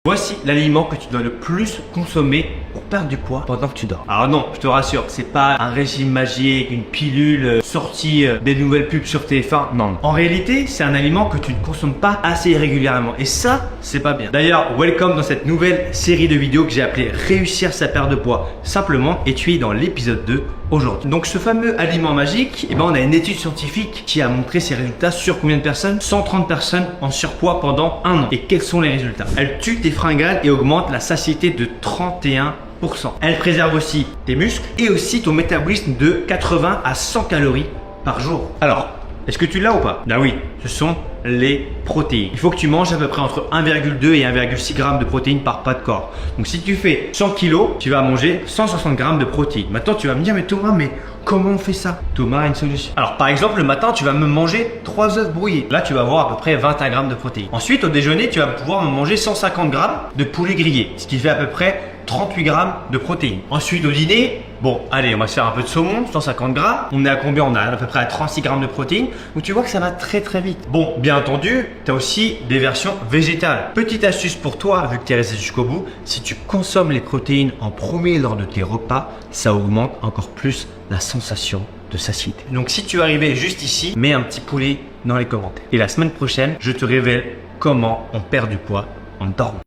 Voici l'aliment que tu dois le plus consommer pour perdre du poids pendant que tu dors. Alors non, je te rassure, c'est pas un régime magique, une pilule sortie des nouvelles pubs sur TF1. Non. En réalité, c'est un aliment que tu ne consommes pas assez régulièrement. Et ça, c'est pas bien. D'ailleurs, welcome dans cette nouvelle série de vidéos que j'ai appelée Réussir sa perte de poids simplement, et tu es dans l'épisode 2 aujourd'hui. Donc ce fameux aliment magique, on a une étude scientifique qui a montré ses résultats sur combien de personnes? 130 personnes en surpoids pendant un an. Et quels sont les résultats? Elle tue tes fringales et augmente la satiété de 31%. Elle préserve aussi tes muscles et aussi ton métabolisme de 80 à 100 calories par jour. Alors, est-ce que tu l'as ou pas? Ben oui, ce sont les protéines. Il faut que tu manges à peu près entre 1,2 et 1,6 g de protéines par pas de corps. Donc si tu fais 100 kg, tu vas manger 160 g de protéines. Maintenant tu vas me dire, mais Thomas, mais comment on fait ça? Thomas a une solution. Alors par exemple, le matin, tu vas me manger 3 œufs brouillés. Là, tu vas avoir à peu près 21 g de protéines. Ensuite, au déjeuner, tu vas pouvoir me manger 150 g de poulet grillé, ce qui fait à peu près 38 g de protéines. Ensuite, au dîner, bon, allez, on va se faire un peu de saumon, 150 g. On est à combien? On est à peu près à 36 g de protéines. Donc tu vois que ça va très très vite. Bon, bien entendu, tu as aussi des versions végétales. Petite astuce pour toi, vu que tu es resté jusqu'au bout, si tu consommes les protéines en premier lors de tes repas, ça augmente encore plus la sensation de satiété. Donc si tu es arrivé juste ici, mets un petit poulet dans les commentaires. Et la semaine prochaine, je te révèle comment on perd du poids en dormant.